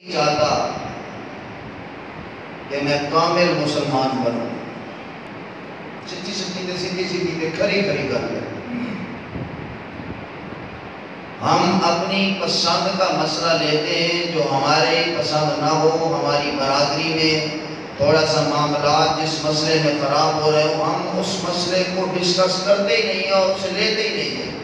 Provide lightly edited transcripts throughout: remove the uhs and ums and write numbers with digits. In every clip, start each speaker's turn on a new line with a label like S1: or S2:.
S1: چاہتا کہ میں کامل مسلمان بنوں، سچی سچی سیدھی سیدھی کھری کھری کر لیں۔ ہم اپنی پسند کا مسئلہ لیتے ہیں جو ہمارے پسند نہ ہو، ہماری برادری میں تھوڑا سا معاملات جس مسئلے میں خراب ہو رہے ہو، ہم اس مسئلے کو ڈسکس کرتے ہی نہیں اور اسے لیتے ہی نہیں ہیں۔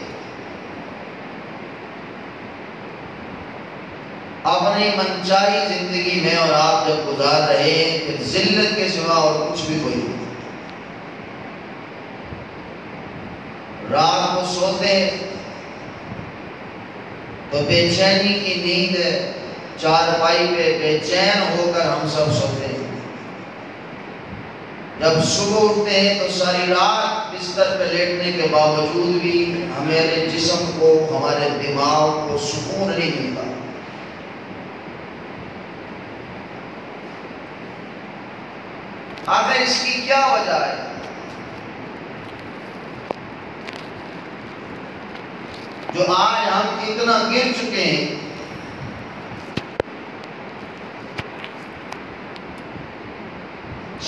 S1: اپنی منچائی زندگی میں اور آپ جب گزار رہے ہیں پھر ذلت کے سوا اور کچھ بھی کوئی نہیں۔ رات کو سوتے تو بے چینی کی نیند چارپائی پہ بے چین ہو کر ہم سب سوتے ہیں۔ جب صبح اٹھتے ہیں تو ساری رات بستر پہ لیٹنے کے باوجود بھی ہمارے جسم کو، ہمارے دماغ کو سکون نہیں ملتا۔ آخر اس کی کیا وجہ ہے؟ جو آج ہم اتنا گر چکے ہیں،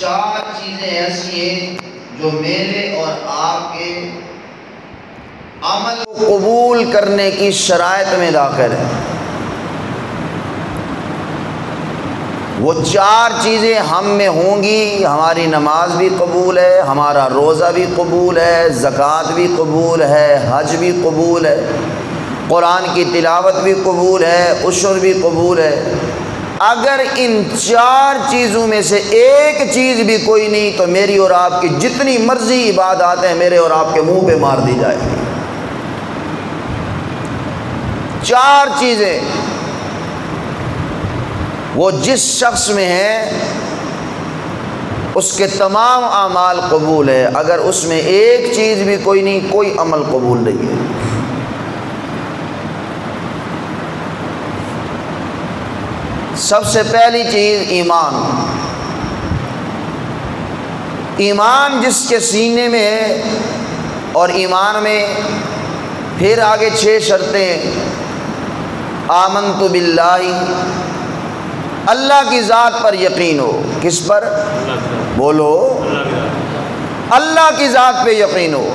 S1: چار چیزیں ایسی ہیں جو میرے اور آپ کے عمل کو قبول کرنے کی شرائط میں داخل ہے۔ وہ چار چیزیں ہم میں ہوں گی، ہماری نماز بھی قبول ہے، ہمارا روزہ بھی قبول ہے، زکوٰۃ بھی قبول ہے، حج بھی قبول ہے، قرآن کی تلاوت بھی قبول ہے، عشر بھی قبول ہے۔ اگر ان چار چیزوں میں سے ایک چیز بھی کوئی نہیں تو میری اور آپ کی جتنی مرضی عبادات ہیں میرے اور آپ کے منہ پہ مار دی جائے گی۔ چار چیزیں وہ جس شخص میں ہے اس کے تمام اعمال قبول ہے، اگر اس میں ایک چیز بھی کوئی نہیں، کوئی عمل قبول نہیں ہے۔ سب سے پہلی چیز ایمان۔ ایمان جس کے سینے میں ہے، اور ایمان میں پھر آگے 6 شرطیں۔ آمنت باللہ، اللہ کی ذات پر یقین ہو۔ کس پر؟ بولو، اللہ کی ذات پہ یقین ہو۔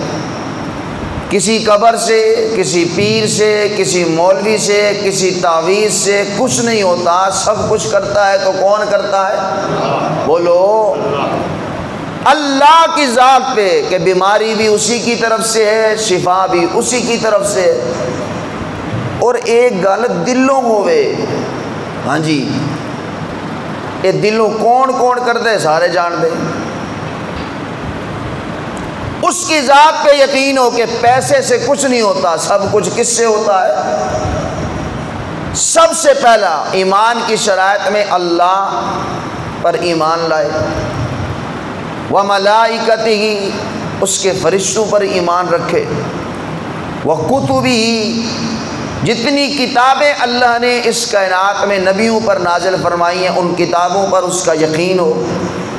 S1: کسی قبر سے، کسی پیر سے، کسی مولوی سے، کسی تعویذ سے کچھ نہیں ہوتا، سب کچھ کرتا ہے تو کون کرتا ہے؟ بولو، اللہ کی ذات پہ کہ بیماری بھی اسی کی طرف سے ہے، شفا بھی اسی کی طرف سے ہے۔ اور ایک گل دلوں ہوئے، ہاں جی، یہ دلوں کون کون کرتے ہیں سارے جان دے۔ اس کی ذات پہ یقین ہو کہ پیسے سے کچھ نہیں ہوتا، سب کچھ کس سے ہوتا ہے؟ سب سے پہلا ایمان کی شرائط میں اللہ پر ایمان لائے، وَمَلَائِكَتِهِ، اس کے فرشتوں پر ایمان رکھے، وَكُتُبِهِ، جتنی کتابیں اللہ نے اس کائنات میں نبیوں پر نازل فرمائی ہیں ان کتابوں پر اس کا یقین ہو۔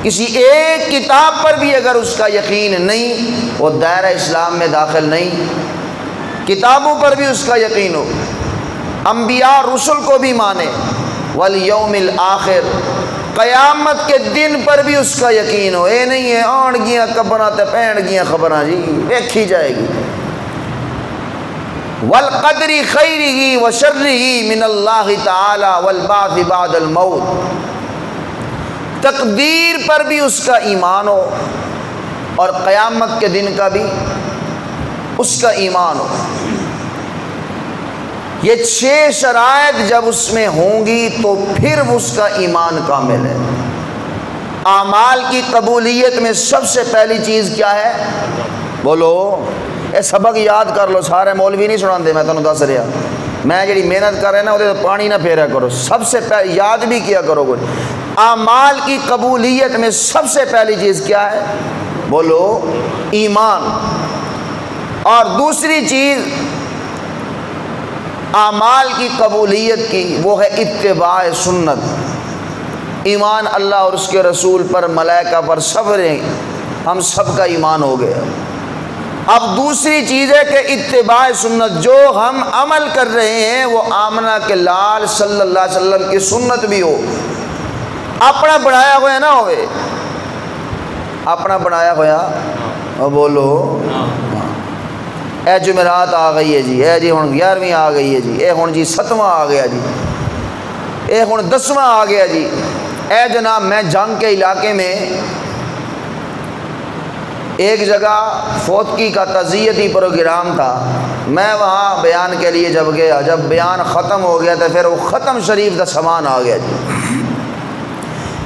S1: کسی ایک کتاب پر بھی اگر اس کا یقین نہیں وہ دائرہ اسلام میں داخل نہیں۔ کتابوں پر بھی اس کا یقین ہو، انبیاء رسل کو بھی مانے، والیوم الآخر، قیامت کے دن پر بھی اس کا یقین ہو۔ اے نہیں ہے آن گیاں قبراں تے پہن گیاں خبراں جی دیکھی جائے گی۔ والقدر خیرہ وشرہ من اللہ تعالی والبعث بعد الموت، تقدیر پر بھی اس کا ایمان ہو اور قیامت کے دن کا بھی اس کا ایمان ہو۔ یہ 6 شرائط جب اس میں ہوں گی تو پھر اس کا ایمان کامل ہے۔ اعمال کی قبولیت میں سب سے پہلی چیز کیا ہے؟ بولو، اے سبق یاد کر لو، سارے مولوی نہیں سنا دے، میں تمہیں دس رہا، میں جڑی محنت کر رہا نا وہ پانی نہ پھیرا کرو، سب سے پہلے یاد بھی کیا کرو۔ کچھ اعمال کی قبولیت میں سب سے پہلی چیز کیا ہے؟ بولو، ایمان۔ اور دوسری چیز اعمال کی قبولیت کی وہ ہے اتباع سنت۔ ایمان اللہ اور اس کے رسول پر، ملائکہ پر، سب ہم سب کا ایمان ہو گیا۔ اب دوسری چیز ہے کہ اتباع سنت، جو ہم عمل کر رہے ہیں وہ آمنہ کے لال صلی اللہ علیہ وسلم کی سنت بھی ہو، اپنا بنایا ہوا نہ ہوئے، اپنا بنایا ہوا اور بولو اے جمعرات آ گئی ہے جی، اے جی ہن 11ویں آ گئی ہے جی، اے ہن جی 7واں آ گیا جی، اے ہن 10واں آ گیا جی۔ اے جناب میں جنگ کے علاقے میں ایک جگہ فوتگی کا تعزیتی پروگرام تھا، میں وہاں بیان کے لیے جب گیا، جب بیان ختم ہو گیا تو پھر وہ ختم شریف کا سامان آ گیا جی،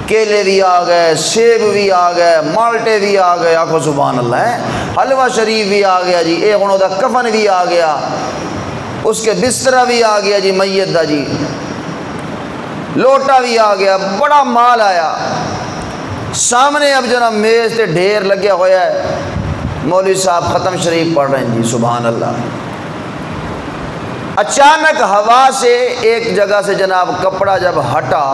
S1: کیلے بھی آ گئے، سیب بھی آ گئے، مالٹے بھی آ گئے، آخو سبحان اللہ ہے، حلوہ شریف بھی آ گیا جی، اے ہن دا کفن بھی آ گیا، اس کے بسترا بھی آ گیا جی میت دا جی، لوٹا بھی آ گیا، بڑا مال آیا سامنے۔ اب جناب میز تے ڈھیر لگیا ہوا ہے، مولوی صاحب ختم شریف پڑھ رہے ہیں جی، سبحان اللہ۔ اچانک ہوا سے ایک جگہ سے جناب کپڑا جب ہٹا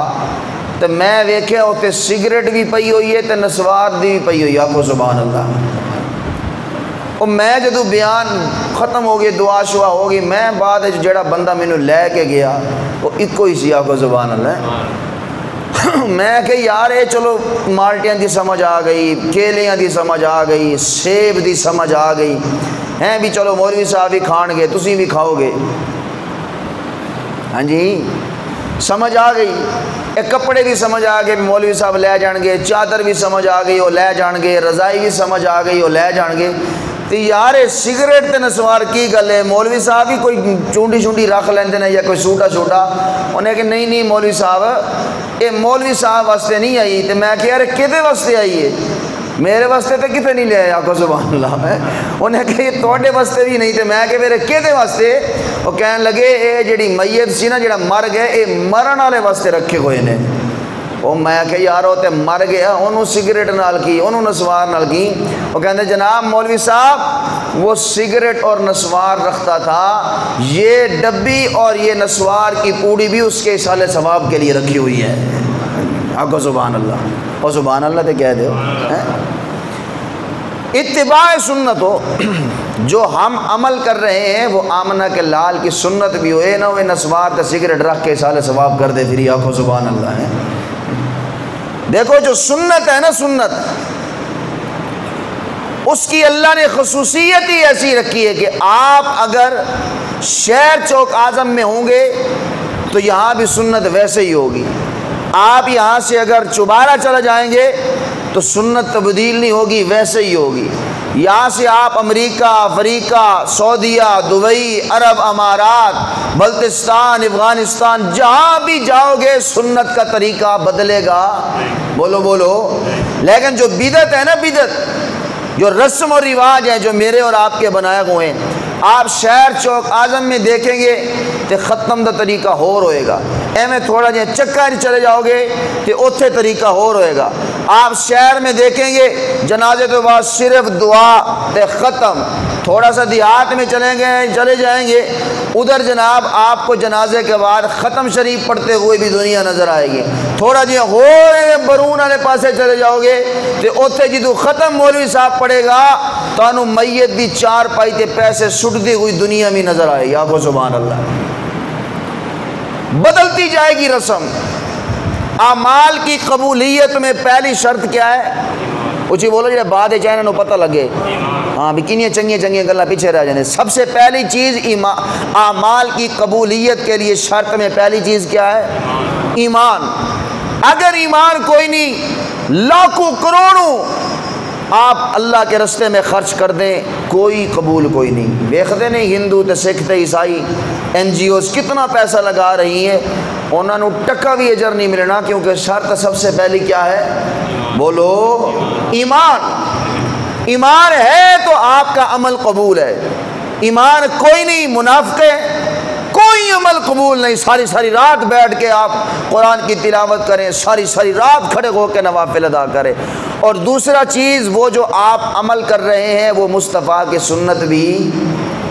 S1: تو میں ویکھیا اتنے سگریٹ بھی پئی ہوئی ہے تے نسوار دی بھی پئی ہوئی ہے، آخو سبحان اللہ۔ اور میں جدو بیان ختم ہو گئی، دعا شعا ہو گئی، میں بعد جڑا بندہ مینوں لے کے گیا وہ ایکو ہی سی، آخو سبحان اللہ۔ میں کہ یار اے چلو مالٹیاں دی سمجھ آ گئی، کیلیاں دی سمجھ آ گئی، سیب دی سمجھ آ گئی ہیں بھی، چلو مولوی صاحب بھی کھان گے، تسی بھی کھاؤ گے، ہاں جی سمجھ آ گئی۔ ایک کپڑے بھی سمجھ آ گئے، مولوی صاحب لے جان گے، چادر بھی سمجھ آ گئی وہ لے جان گے، رضائی بھی سمجھ آ گئی وہ لے جان گے۔ تو یار سگریٹ تے نسوار کی گل ہے، مولوی صاحب بھی کوئی چونڈی شونڈی رکھ لیندے نے یا کوئی سوٹا چھوٹا، انہیں کہ نہیں نہیں مولوی صاحب یہ مولوی صاحب واسطے نہیں آئی۔ تو میں کہ یار کدے واسطے آئی ہے؟ میرے واسطے تو کتے نہیں لے آیا، آقا سبحان اللہ ہے۔ انہیں کہ یہ توڑے واسطے بھی نہیں، تو میں کہ میرے کدے واسطے؟ وہ کہنے لگے اے جڑی میت سی نا جڑا مر گئے، اے مرن والے واسطے رکھے ہوئے نے۔ وہ میں کہ یار وہ تے مر گیا، انہوں سگریٹ نال کی، انہوں نسوار نال کی۔ وہ کہتے جناب مولوی صاحب وہ سگریٹ اور نسوار رکھتا تھا، یہ ڈبی اور یہ نسوار کی پوڑی بھی اس کے اصالِ ثواب کے لیے رکھی ہوئی ہے۔ آپ کو سبحان اللہ، اور سبحان اللہ تے کہہ دو اتباع سنت ہو، جو ہم عمل کر رہے ہیں وہ آمنہ کے لال کی سنت بھی ہوئے نہ ہوئے نسوار تے سگریٹ رکھ کے اصالِ ثواب کر دے پھر، آپ کو سبحان اللہ ہے۔ دیکھو جو سنت ہے نا، سنت اس کی اللہ نے خصوصیت ہی ایسی رکھی ہے کہ آپ اگر شہر چوک اعظم میں ہوں گے تو یہاں بھی سنت ویسے ہی ہوگی، آپ یہاں سے اگر چوبارہ چلے جائیں گے تو سنت تبدیل نہیں ہوگی، ویسے ہی ہوگی۔ یہاں سے آپ امریکہ، افریقہ، سعودیہ، دبئی، عرب امارات، بلتستان، افغانستان جہاں بھی جاؤ گے سنت کا طریقہ بدلے گا، بولو بولو۔ لیکن جو بدعت ہے نا، بدعت جو رسم و رواج ہیں جو میرے اور آپ کے بنائے ہوئے ہیں، آپ شہر چوک اعظم میں دیکھیں گے تو ختم دا طریقہ ہور ہوئے گا، ایویں تھوڑا جہاں چکا چلے جاؤ گے تو اوتھے طریقہ ہور ہوئے گا۔ آپ شہر میں دیکھیں گے جنازے تو بعد صرف دعا تے ختم، تھوڑا سا دیہات میں چلے جائیں گے ادھر جناب آپ کو جنازے کے بعد ختم شریف پڑھتے ہوئے بھی دنیا نظر آئے گی۔ تھوڑا جہاں ہوئے برون والے پاسے چلے جاؤ گے تو اوتھے جدو ختم مولوی صاحب پڑھے گا تو میت دی چار پائی تے پیسے سٹتی ہوئی دنیا میں نظر آئے گی، آپ کو سبحان اللہ۔ بدلتی جائے گی رسم۔ اعمال کی قبولیت میں پہلی شرط کیا ہے؟ اچھی بولو جی بعد چاہے انہوں پتہ لگے، ہاں بھی کنیاں چنگیاں گلہ پیچھے رہ جانے۔ سب سے پہلی چیز اعمال کی قبولیت کے لیے شرط میں پہلی چیز کیا ہے؟ ایمان۔ اگر ایمان کوئی نہیں، لاکھوں کروڑوں آپ اللہ کے رستے میں خرچ کر دیں، کوئی قبول کوئی نہیں۔ دیکھتے نہیں ہندو تے سکھ تے عیسائی NGOs کتنا پیسہ لگا رہی ہیں، انہوں نے ٹکا بھی اجر نہیں ملنا، کیونکہ شرط سب سے پہلی کیا ہے؟ بولو ایمان۔ ایمان ہے تو آپ کا عمل قبول ہے، ایمان کوئی نہیں، منافقیں کوئی عمل قبول نہیں۔ ساری ساری رات بیٹھ کے آپ قرآن کی تلاوت کریں، ساری ساری رات کھڑے ہو کے نوافل ادا کریں۔ اور دوسرا چیز وہ جو آپ عمل کر رہے ہیں وہ مصطفیٰ کی سنت بھی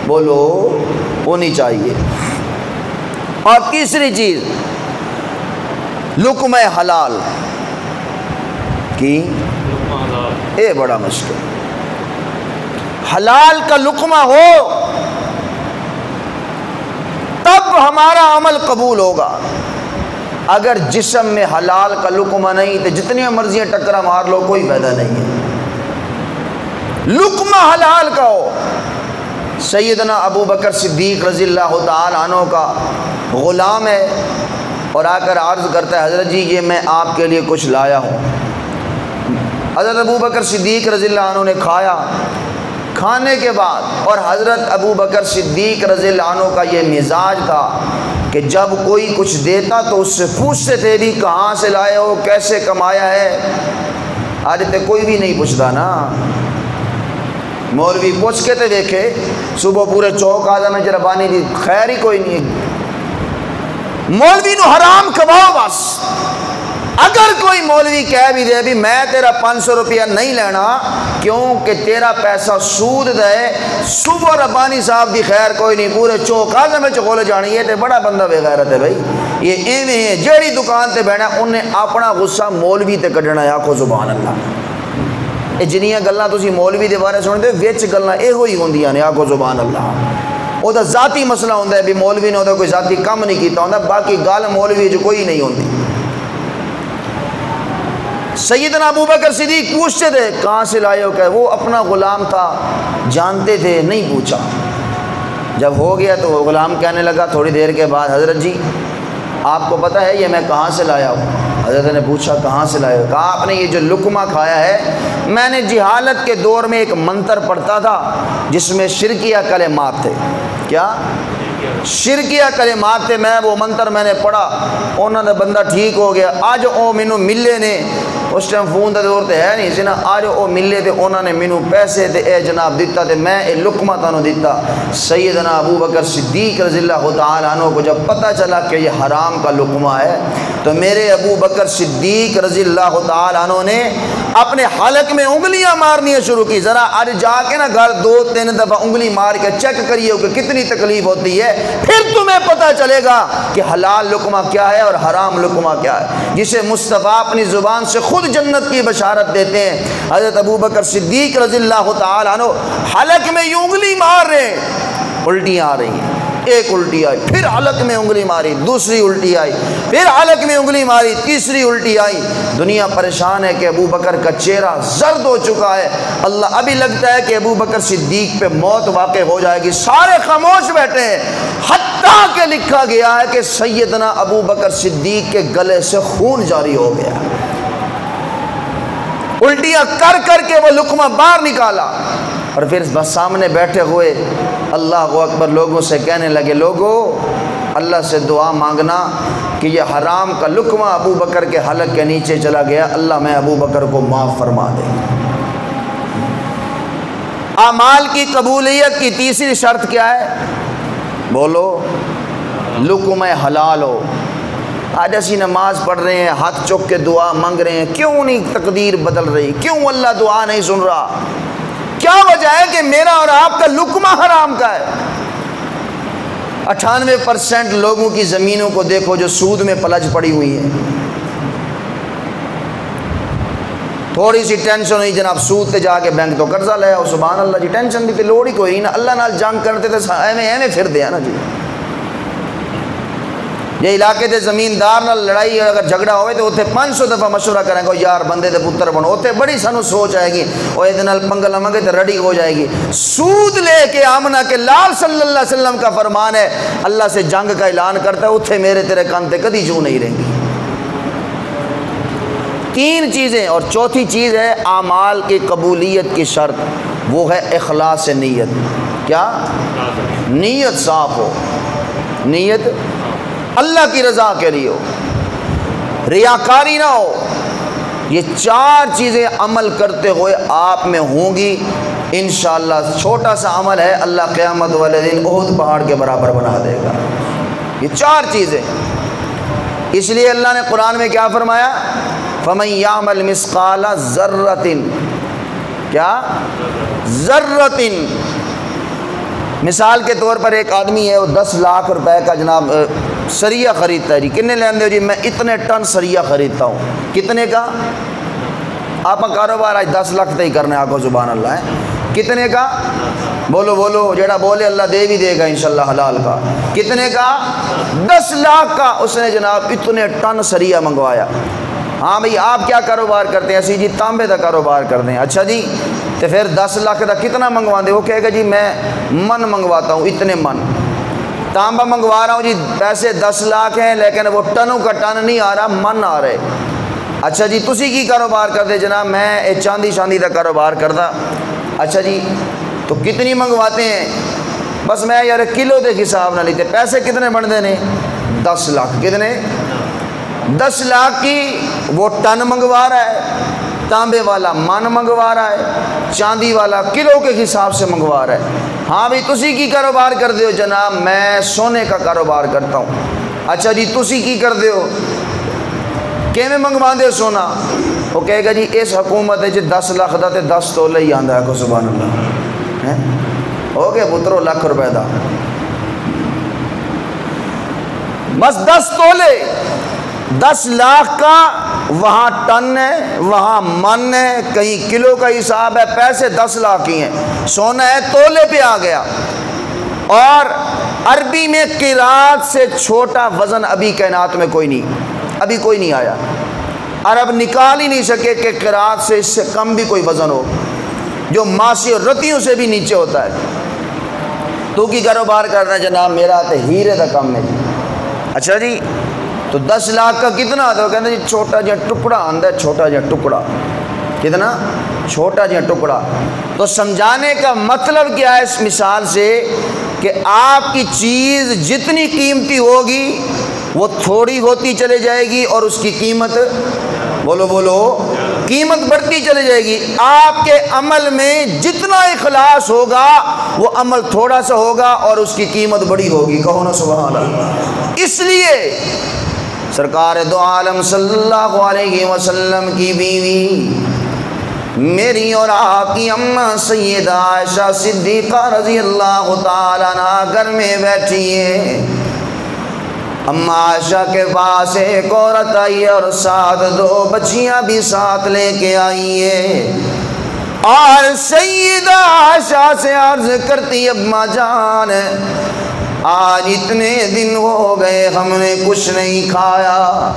S1: بولو ہونی چاہیے۔ اور تیسری چیز لقمہ حلال کی، اے بڑا مشکل۔ حلال کا لقمہ ہو تب ہمارا عمل قبول ہوگا۔ اگر جسم میں حلال کا لقمہ نہیں تو جتنی مرضیاں ٹکرا مار لو کوئی فائدہ نہیں ہے۔ لقمہ حلال کا ہو۔ سیدنا ابو بکر صدیق رضی اللہ تعالی عنہ کا غلام ہے اور آ کر عرض کرتا ہے حضرت جی یہ میں آپ کے لیے کچھ لایا ہوں۔ حضرت ابو بکر صدیق رضی اللہ عنہ نے کھایا۔ کھانے کے بعد، اور حضرت ابو بکر صدیق رضی اللہ عنہ کا یہ مزاج تھا کہ جب کوئی کچھ دیتا تو اس سے پوچھتے تھے بھی کہاں سے لائے ہو، کیسے کمایا ہے۔ آج تے کوئی بھی نہیں پوچھتا نا، مولوی پوچھ کے تے دیکھے صبح پورے چوک آدھا میں جربانی دی، خیر ہی کوئی نہیں ہے۔ مولوی نو حرام کھواؤ بس۔ اگر کوئی مولوی کہہ بھی دے بھی میں تیرا 500 روپیہ نہیں لینا کیونکہ تیرا پیسہ سود دے، صبح ربانی صاحب دی خیر کوئی نہیں، پورے چوک آدھا میں چکولے جانی ہے تے بڑا بندہ بے غیرت ہے بھائی۔ یہ ایویں ہے جیڑی دکان تے بیٹھا انہیں اپنا غصہ مولوی تے کڈنا ہے۔ آکھو سبحان اللہ۔ یہ جنیاں گلاں تسی مولوی دے بارے سنتے وچ گلاں ایہو ہی ہوندیاں نے۔ آکھو سبحان اللہ۔ وہ ذاتی مسئلہ ہوندا ہے بھی مولوی نے کوئی ذاتی کم نہیں کیتا ہوندا، باقی گل مولوی جو کوئی نہیں ہوندی۔ سیدنا ابو بکر صدیق پوچھتے تھے کہاں سے لائے ہو، کہ وہ اپنا غلام تھا، جانتے تھے، نہیں پوچھا۔ جب ہو گیا تو وہ غلام کہنے لگا تھوڑی دیر کے بعد حضرت جی آپ کو پتہ ہے یہ میں کہاں سے لایا ہوں؟ حضرت نے پوچھا کہاں سے لائے ہو؟ کہا آپ نے یہ جو لقمہ کھایا ہے میں نے جہالت کے دور میں ایک منتر پڑھتا تھا جس میں شرکیہ کلمات تھے۔ کیا شرکیہ کلمات تھے، میں وہ منتر میں نے پڑھا، انہوں نے بندہ ٹھیک ہو گیا۔ آج او مینوں ملے نے، اس ٹائم فون دا دور تے ہے نہیں سی نا، آج او ملے تے انہوں نے مینوں پیسے تے اے جناب دیتا تے میں اے لقمہ تانوں دیتا۔ سیدنا ابو بکر صدیق رضی اللہ تعالی عنہ کو جب پتہ چلا کہ یہ حرام کا لقمہ ہے تو میرے ابو بکر صدیق رضی اللہ تعالی عنہ نے اپنے حلق میں انگلیاں مارنی شروع کی۔ ذرا آج جا کے نا گھر 2-3 دفعہ انگلی مار کے چیک کریے کہ کتنی تکلیف ہوتی ہے، پھر تمہیں پتہ چلے گا کہ حلال لقمہ کیا ہے اور حرام لقمہ کیا ہے، جسے مصطفیٰ اپنی زبان سے خود جنت کی بشارت دیتے ہیں۔ حضرت ابو بکر صدیق رضی اللہ تعالی عنہ حلق میں یوں انگلی مار رہے ہیں، الٹیاں آ رہی ہیں، ایک الٹی آئی، پھر حلق میں انگلی ماری، دوسری الٹی آئی، پھر حلق میں انگلی ماری، تیسری الٹی آئی۔ دنیا پریشان ہے کہ ابو بکر کا چہرہ زرد ہو چکا ہے۔ اللہ ابھی لگتا ہے کہ ابو بکر صدیق پہ موت واقع ہو جائے گی، سارے خاموش بیٹھے ہیں، حتیٰ کہ لکھا گیا ہے کہ سیدنا ابو بکر صدیق کے گلے سے خون جاری ہو گیا، الٹیاں کر کر کے وہ لقمہ باہر نکالا، اور پھر بس سامنے بیٹھے ہوئے اللہ اکبر لوگوں سے کہنے لگے لوگوں اللہ سے دعا مانگنا کہ یہ حرام کا لقمہ ابو بکر کے حلق کے نیچے چلا گیا، اللہ میں ابو بکر کو معاف فرما دے۔ اعمال کی قبولیت کی تیسری شرط کیا ہے؟ بولو، لقمہ حلال ہو۔ آج اسی نماز پڑھ رہے ہیں، ہاتھ چک کے دعا مانگ رہے ہیں، کیوں نہیں تقدیر بدل رہی؟ کیوں اللہ دعا نہیں سن رہا؟ کیا وجہ ہے کہ میرا اور آپ کا لقمہ حرام کا ہے؟ 98% لوگوں کی زمینوں کو دیکھو جو سود میں پلج پڑی ہوئی ہے۔ تھوڑی سی ٹینشن ہوئی جناب سود تے جا کے بینک تو قرضہ لے آؤ، سبحان اللہ جی، ٹینشن دی تے لوڑ ہی کوئی نہ، اللہ نال جنگ کرتے تے ایویں پھر دیا نا جی۔ یہ علاقے دے زمیندار نال لڑائی اگر جھگڑا ہوئے تو اتنے 500 دفعہ مشورہ کریں گے یار بندے دے پتر بنو، اتنے بڑی سانو سوچ آئے گی، اور یہ نال پنگا لواں گے تو رڑی ہو جائے گی۔ سود لے کے آمنہ کے لال صلی اللہ علیہ وسلم کا فرمان ہے، اللہ سے جنگ کا اعلان کرتا ہے، اتنے میرے تیرے کانتے کدی جو نہیں رہیں گی۔ 3 چیزیں، اور چوتھی چیز ہے اعمال کی قبولیت کی شرط، وہ ہے اخلاص نیت۔ کیا؟ نیت صاف ہو، نیت اللہ کی رضا کے لیے ہو، ریاکاری نہ ہو۔ یہ 4 چیزیں عمل کرتے ہوئے آپ میں ہوں گی انشاءاللہ۔ چھوٹا سا عمل ہے، اللہ قیامت والے دن احد پہاڑ کے برابر بنا دے گا۔ یہ 4 چیزیں، اس لیے اللہ نے قرآن میں کیا فرمایا؟ فَمَن يَعْمَلْ مِثْقَالَ ذَرَّةٍ، کیا؟ ذَرَّةٍ۔ مثال کے طور پر ایک آدمی ہے، وہ 10 لاکھ روپے کا جناب سریہ خریدتا ہے جی، کتنے لیندے ہو جی؟ میں اتنے ٹن سریہ خریدتا ہوں۔ کتنے کا؟ آپ کا کاروبار آج 10 لاکھ تے ہی کرنے، آگو سبحان اللہ ہے، کتنے کا؟ بولو بولو، جڑا بولے اللہ دے بھی دے گا انشاءاللہ حلال کا۔ کتنے کا؟ 10 لاکھ کا۔ اس نے جناب اتنے ٹن سریہ منگوایا۔ ہاں بھئی آپ کیا کاروبار کرتے ہیں؟ اسی جی تانبے دا کاروبار کرتے ہیں۔ اچھا جی تو پھر 10 لاکھ دا کتنا منگوا دے؟ وہ کہے گا جی میں من منگواتا ہوں، اتنے من تانبا منگوا رہا ہوں جی، پیسے 10 لاکھ ہیں لیکن وہ ٹنوں کا ٹن نہیں آ رہا، من آ رہے۔ اچھا جی تسی کی کاروبار کرتے؟ جناب میں چاندی شاندی دا کاروبار کرتا۔ اچھا جی تو کتنی منگواتے ہیں؟ بس میں یار کلو دے حساب نہ لیتے۔ پیسے کتنے بنتے ہیں؟ 10 لاکھ۔ کتنے؟ 10 لاکھ کی وہ ٹن منگوا رہا ہے، تانبے والا من منگوا رہا ہے، چاندی والا کلو کے حساب سے منگوا رہا ہے۔ ہاں بھئی تسی کی کاروبار کرتے ہو؟ جناب میں سونے کا کاروبار کرتا ہوں۔ اچھا جی تسی کی کرتے ہو؟ کیویں منگوا دے ہو سونا؟ وہ کہے گا جی اس حکومت ہے جی 10 لاکھ دا تے 10 تولے ہی آندا ہے کو سبحان اللہ۔ ہو گیا پترو لاکھ روپے دا، بس 10 تولے، 10 لاکھ کا وہاں ٹن ہے، وہاں من ہے، کہیں کلو کا حساب ہے، پیسے 10 لاکھ ہی ہیں، سونا ہے تولے پہ آ گیا۔ اور عربی میں قرات سے چھوٹا وزن ابھی کائنات میں کوئی نہیں، ابھی کوئی نہیں آیا۔ عرب نکال ہی نہیں سکے کہ قرات سے اس سے کم بھی کوئی وزن ہو، جو ماسی اور رتیوں سے بھی نیچے ہوتا ہے۔ تو کی کاروبار کرنا جناب؟ میرا تو ہیرے دا کام ہے جی۔ اچھا جی تو 10 لاکھ کا کتنا آتا ہے؟ کہتے ہیں جی چھوٹا جہا ٹکڑا آندا ہے، چھوٹا جہا ٹکڑا۔ کتنا؟ چھوٹا جہا ٹکڑا۔ تو سمجھانے کا مطلب کیا ہے اس مثال سے کہ آپ کی چیز جتنی قیمتی ہوگی وہ تھوڑی ہوتی چلے جائے گی اور اس کی قیمت، بولو بولو، قیمت بڑھتی چلے جائے گی۔ آپ کے عمل میں جتنا اخلاص ہوگا وہ عمل تھوڑا سا ہوگا اور اس کی قیمت بڑی ہوگی۔ کہو نا سبحان اللہ۔ اس لیے سرکار دو عالم صلی اللہ علیہ وسلم کی بیوی میری اور آپ کی اماں سیدہ عائشہ صدیقہ رضی اللہ تعالیٰ عنہا گھر میں بیٹھی ہے۔ اماں عائشہ کے پاس ایک عورت آئی ہے اور ساتھ 2 بچیاں بھی ساتھ لے کے آئی ہے، اور سیدہ عائشہ سے عرض کرتی اماں جان آج اتنے دن ہو گئے ہم نے کچھ نہیں کھایا،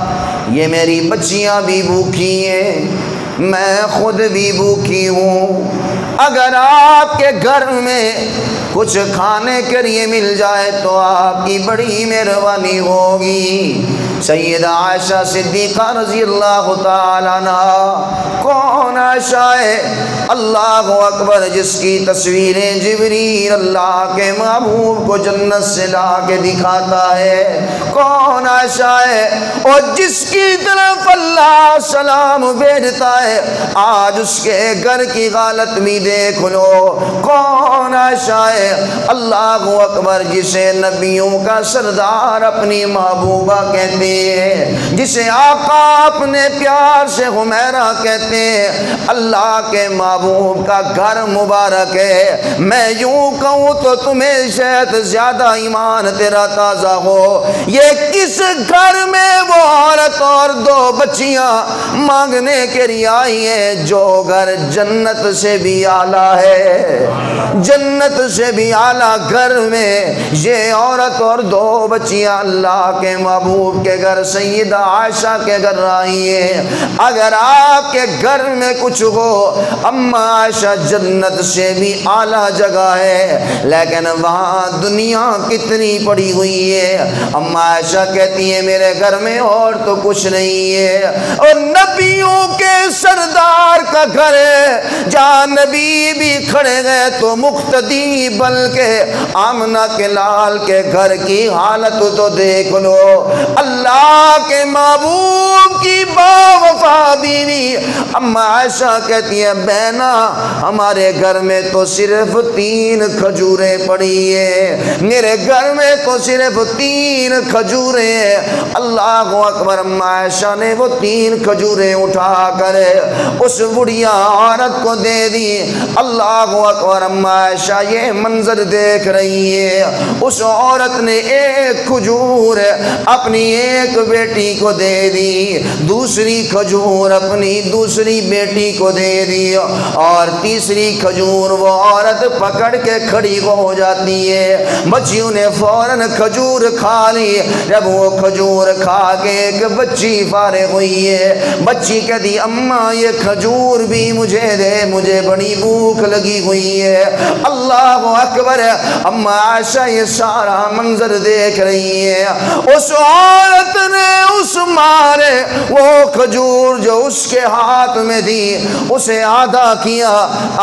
S1: یہ میری بچیاں بھی بھوکی ہیں، میں خود بھی بھوکی ہوں، اگر آپ کے گھر میں کچھ کھانے کے لیے مل جائے تو آپ کی بڑی مہربانی ہوگی۔ سیدہ عائشہ صدیقہ رضی اللہ تعالیٰ عنہا کون عائشہ ہے؟ اللہ اکبر، جس کی تصویریں جبریل اللہ کے محبوب کو جنت سے لا کے دکھاتا ہے۔ کون عائشہ ہے؟ اور جس کی طرف اللہ سلام بھیجتا ہے، آج اس کے گھر کی حالت بھی دیکھ لو۔ کون عائشہ ہے؟ اللہ اکبر، جسے نبیوں کا سردار اپنی محبوبہ کہتے ہیں، جسے آقا اپنے پیار سے حمیرہ کہتے ہیں، اللہ کے محبوب کا گھر مبارک ہے۔ میں یوں کہوں تو تمہیں شاید زیادہ ایمان تیرا تازہ ہو، یہ کس گھر میں وہ عورت اور 2 بچیاں مانگنے کے لیے آئی ہیں جو گھر جنت سے بھی اعلیٰ ہے، جنت سے بھی اعلیٰ گھر میں یہ عورت اور 2 بچیاں اللہ کے محبوب کے گھر سیدہ عائشہ کے گھر آئی ہیں۔ اگر آپ کے گھر میں کچھ ہو، اماں عائشہ جنت سے بھی اعلیٰ جگہ ہے، لیکن وہاں دنیا کتنی پڑی ہوئی ہے۔ اماں عائشہ کہتی ہے میرے گھر میں اور تو کچھ نہیں ہے، اور نبیوں کے سردار کا گھر ہے جہاں نبی بھی کھڑے گئے تو مقتدی، بلکہ آمنہ کے لال کے گھر کی حالت تو دیکھ لو۔ اللہ کے محبوب کی باوفا بیوی اماں عائشہ کہتی ہے بہنا ہمارے گھر میں تو صرف 3 کھجوریں پڑی ہیں، میرے گھر میں تو صرف 3 کھجوریں ہیں۔ اللہ اکبر، اماں عائشہ نے وہ 3 کھجوریں اٹھا کر اس بڑھیا عورت کو دے دی۔ اللہ اکبر، اما عائشہ یہ منظر دیکھ رہی ہے، اس عورت نے ایک کھجور اپنی ایک بیٹی کو دے دی، دوسری کھجور اپنی دوسری بیٹی کو دے دی، اور تیسری کھجور وہ عورت پکڑ کے کھڑی ہو جاتی ہے۔ بچیوں نے فوراً کھجور کھا لی۔ جب وہ کھجور کھا کے ایک بچی فارغ ہوئی ہے، بچی کہتی اماں یہ کھجور بھی مجھے دے، مجھے بڑی بھوک لگی ہوئی ہے۔ اللہ اکبر، اما عائشہ یہ سارا منظر دیکھ رہی ہے۔ اس عورت نے اس مارے وہ کھجور جو اس کے ہاتھ میں تھی اسے آدھا کیا،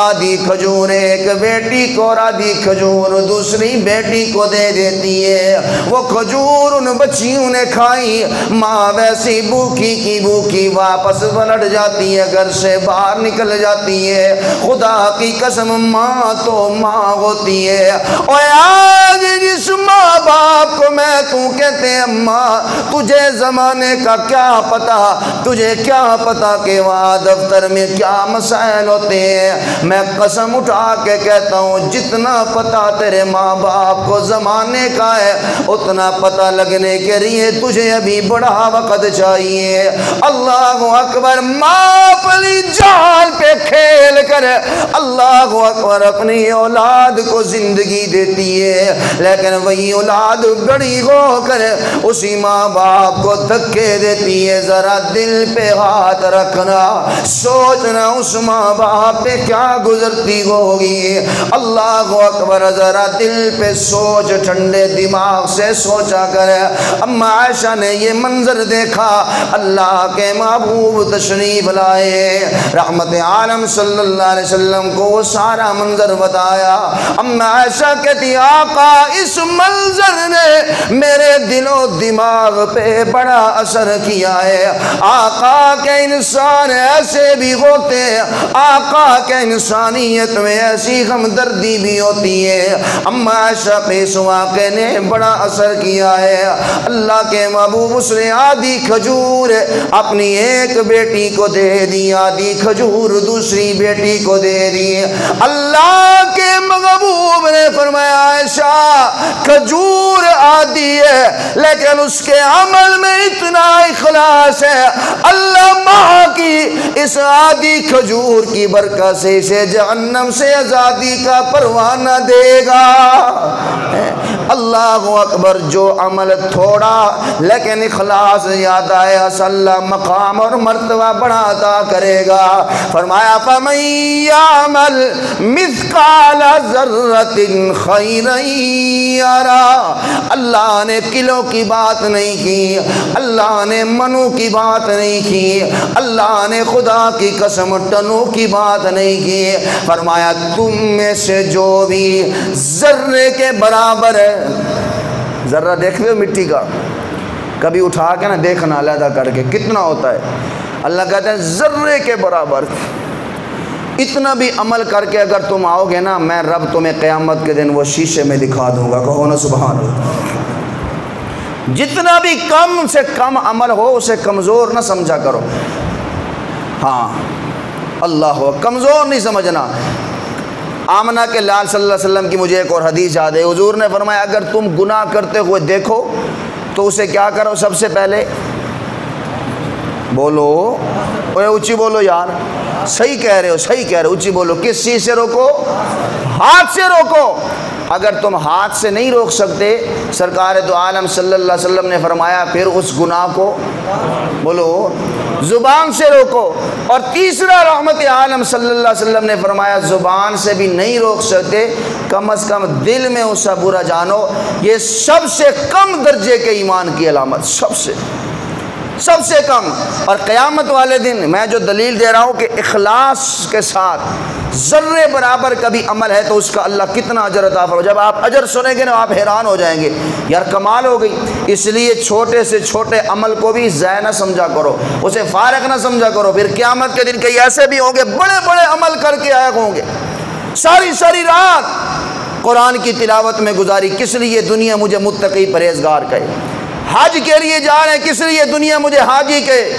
S1: آدھی کھجور ایک بیٹی کو اور آدھی کھجور دوسری بیٹی کو دے دیتی ہے۔ وہ کھجور ان بچیوں نے کھائی، ماں ویسی بھوکی کی بھوکی واپس پلٹ جاتی ہے، گھر سے باہر نکل جاتی ہے۔ خدا کی قسم ماں تو ماں ہوتی ہے۔ اور آج جس ماں باپ کو میں تو کہتے ہیں اماں تجھے زمانے کا کیا پتا، تجھے کیا پتا کہ وہاں دفتر میں کیا مسائل ہوتے ہیں۔ میں قسم اٹھا کے کہتا ہوں جتنا پتا تیرے ماں باپ کو زمانے کا ہے اتنا پتا لگنے کے لیے تجھے ابھی بڑا وقت چاہیے۔ اللہ اکبر، ماں اپنی جان پہ کھیل کر اللہ اکبر اپنی اولاد کو زندگی دیتی ہے، لیکن وہی اولاد بڑی ہو کر اسی ماں باپ کو دھکے دیتی ہے۔ ذرا دل پہ ہاتھ رکھنا، سوچنا اس ماں باپ پہ کیا گزرتی ہوگی۔ اللہ اکبر، ذرا دل پہ سوچ، ٹھنڈے دماغ سے سوچا کر۔ اما عائشہ نے یہ منظر دیکھا، اللہ کے محبوب تشریف لائے، رحمت عالم صلی اللہ علیہ وسلم کو وہ سارا منظر بتایا۔ اما عائشہ کہتی آقا اس منظر نے میرے دل و دماغ پہ بڑا اثر کیا ہے۔ آقا کے انسان ایسے بھی ہوتے ہیں، آقا کے انسانیت میں ایسی ہمدردی بھی ہوتی ہے۔ اما عائشہ پہ اس واقعے نے بڑا اثر کیا ہے۔ اللہ کے محبوب اس نے آدھی کھجور اپنی ایک بیٹی کو دے دی، آدھی کھجور دوسری بیٹی کو دے دی۔ اللہ کے محبوب نے فرمایا عائشہ کھجور آدھی ہے لیکن اس کے عمل میں اتنا اخلاص ہے، اللہ ماں کی اس آدھی کھجور کی برکت سے اسے جہنم سے آزادی کا پروانہ دے گا۔ اللہ اکبر، جو عمل تھوڑا لیکن اخلاص یاد آئے اللہ مقام اور مرتبہ بڑا عطا کرے گا۔ فرمایا فَمَن يَعْمَلْ مِثْقَالَ ذَرَّةٍ خَيْرًا يَرَهُ۔ اللہ نے کلو کی بات نہیں کی، اللہ نے منو کی بات نہیں کی، اللہ نے خدا کی قسم ٹنوں کی بات نہیں کی۔ فرمایا تم میں سے جو بھی ذرے کے برابر ہے، ذرہ دیکھتے ہو مٹی کا، کبھی اٹھا کے نہ دیکھنا علیحدہ کر کے کتنا ہوتا ہے، اللہ کہتے ہیں ذرے کے برابر، اتنا بھی عمل کر کے اگر تم آؤ گے نا میں رب تمہیں قیامت کے دن وہ شیشے میں دکھا دوں گا، کہو نا سبحان اللہ۔ جتنا بھی کم سے کم عمل ہو اسے کمزور نہ سمجھا کرو، ہاں اللہ ہو، کمزور نہیں سمجھنا۔ آمنہ کے لال صلی اللہ علیہ وسلم کی مجھے ایک اور حدیث یاد ہے، حضور نے فرمایا اگر تم گناہ کرتے ہوئے دیکھو تو اسے کیا کرو، سب سے پہلے بولو، اوے اونچی بولو یار، صحیح کہہ رہے ہو صحیح کہہ رہے ہو، اونچی بولو، کس چیز سے روکو، ہاتھ سے روکو۔ اگر تم ہاتھ سے نہیں روک سکتے سرکار دو عالم صلی اللہ علیہ وسلم نے فرمایا پھر اس گناہ کو بولو زبان سے روکو۔ اور تیسرا رحمت عالم صلی اللہ علیہ وسلم نے فرمایا زبان سے بھی نہیں روک سکتے کم از کم دل میں اسا برا جانو، یہ سب سے کم درجے کے ایمان کی علامت، سب سے کم۔ اور قیامت والے دن میں جو دلیل دے رہا ہوں کہ اخلاص کے ساتھ ذرے برابر کا بھی عمل ہے تو اس کا اللہ کتنا اجر عطا فرمائے۔ جب آپ اجر سنیں گے نا آپ حیران ہو جائیں گے، یار کمال ہو گئی۔ اس لیے چھوٹے سے چھوٹے عمل کو بھی ضائع نہ سمجھا کرو، اسے فارغ نہ سمجھا کرو، پھر قیامت کے دن کئی ایسے بھی ہوں گے بڑے بڑے عمل کر کے آئے ہوں گے، ساری رات قرآن کی تلاوت میں گزاری، کس لیے دنیا مجھے متقی پرہیزگار کہے، حج کے لیے جا رہے ہیں کس لیے دنیا مجھے حاجی کہے،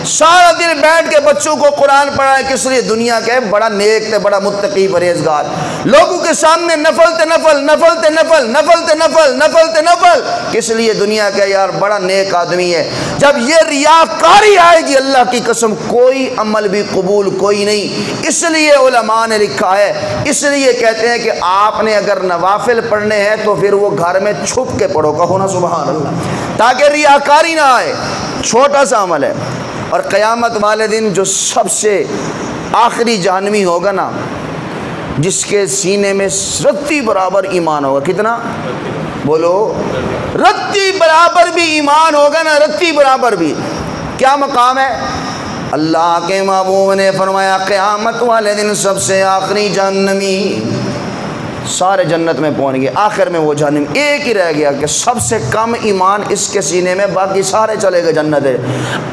S1: سارا دن بیٹھ کے بچوں کو قرآن پڑھائے، کس لیے؟ دنیا کے بڑا نیک تے بڑا متقی پرہیزگار، لوگوں کے سامنے نفل تے نفل، نفل تے نفل، نفل تے نفل، نفل تے نفل، کس لیے؟ دنیا کے یار بڑا نیک آدمی ہے۔ جب یہ ریاکاری آئے گی اللہ کی قسم کوئی عمل بھی قبول کوئی نہیں۔ اس لیے علماء نے لکھا ہے، اس لیے کہتے ہیں کہ آپ نے اگر نوافل پڑھنے ہیں تو پھر وہ گھر میں چھپ کے پڑھو، کہو نا سبحان اللہ، تاکہ ریاکاری نہ آئے۔ چھوٹا سا عمل ہے۔ اور قیامت والے دن جو سب سے آخری جہنمی ہوگا نا، جس کے سینے میں رتی برابر ایمان ہوگا، کتنا بولو؟ رتی برابر بھی ایمان ہوگا نا، رتی برابر بھی۔ کیا مقام ہے؟ اللہ کے محبوب نے فرمایا قیامت والے دن سب سے آخری جہنمی، سارے جنت میں پہنچ گئے، آخر میں وہ جہنم ایک ہی رہ گیا کہ سب سے کم ایمان اس کے سینے میں، باقی سارے چلے گئے جنت ہے۔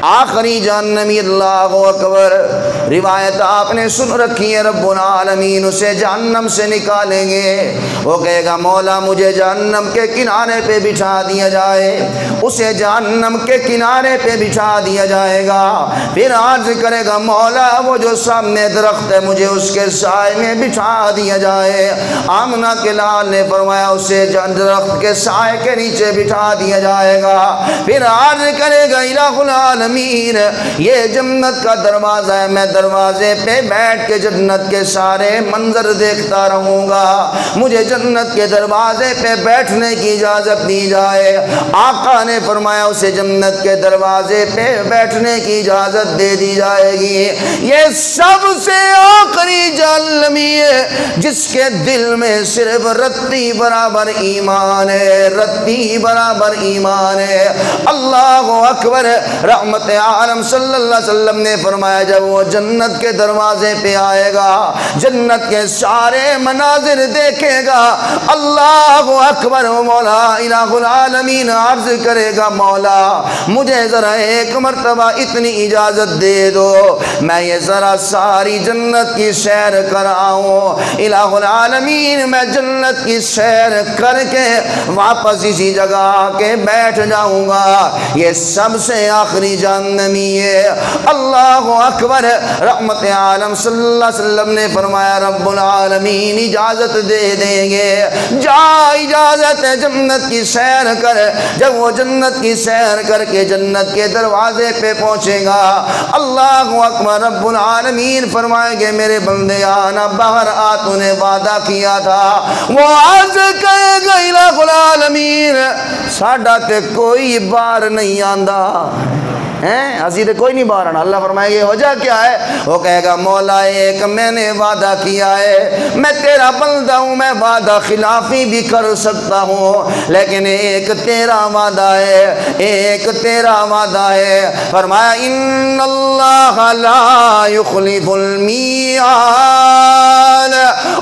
S1: آخری جہنمی، اللہ اکبر، روایت آپ نے سن رکھی ہے، رب العالمین اسے جہنم سے نکالیں گے، وہ کہے گا مولا مجھے جہنم کے کنارے پہ بٹھا دیا جائے، اسے جہنم کے کنارے پہ بٹھا دیا جائے گا، پھر عرض کرے گا مولا وہ جو سامنے درخت ہے مجھے اس کے سائے میں بٹھا دیا جائے۔ آمنہ کے لال نے فرمایا اسے درخت کے سائے کے نیچے بٹھا دیا جائے گا، پھر عرض کرے گا الہ العالمین یہ جنت کا دروازہ ہے، میں دروازے پہ بیٹھ کے جنت کے سارے منظر دیکھتا رہوں گا، مجھے جنت کے دروازے پہ بیٹھنے کی اجازت دی جائے۔ آقا نے فرمایا اسے جنت کے دروازے پہ بیٹھنے کی اجازت دے دی جائے گی۔ یہ سب سے آخری جہنمی ہے جس کے دل میں صرف رتی برابر ایمان ہے، رتی برابر ایمان ہے۔ اللہ اکبر۔ رحمت عالم صلی اللہ علیہ وسلم نے فرمایا جب وہ جنت کے دروازے پہ آئے گا، جنت کے سارے مناظر دیکھے گا، اللہ اکبر، مولا الہ العالمین عرض کرے گا مولا مجھے ذرا ایک مرتبہ اتنی اجازت دے دو میں یہ ذرا ساری جنت کی سیر کر آؤں۔ الہ العالمین میں جنت کی سیر کر کے واپس اسی جگہ آ کے بیٹھ جاؤں گا۔ یہ سب سے آخری جہنمی ہے۔ اللہ اکبر۔ رحمت عالم صلی اللہ علیہ وسلم نے فرمایا رب العالمین اجازت دے دیں گے، جا اجازت ہے جنت کی سیر کر۔ جب وہ جنت کی سیر کر کے جنت کے دروازے پہ پہنچے گا، اللہ اکبر، رب العالمین فرمائیں گے میرے بندے آنا باہر آ، تو نے وعدہ کیا تھا۔ وہ عرض کرے گا الہ العالمین ساڈا تے کوئی بار نہیں آندا ہیں، اسی تے کوئی نہیں باہر آنا۔ اللہ فرمائے گا وجہ کیا ہے؟ وہ کہے گا مولا ایک میں نے وعدہ کیا ہے، میں تیرا بندہ ہوں، میں وعدہ خلافی بھی کر سکتا ہوں، لیکن ایک تیرا وعدہ ہے، ایک تیرا وعدہ ہے۔ فرمایا ان اللہ لا یخلف المیعاد،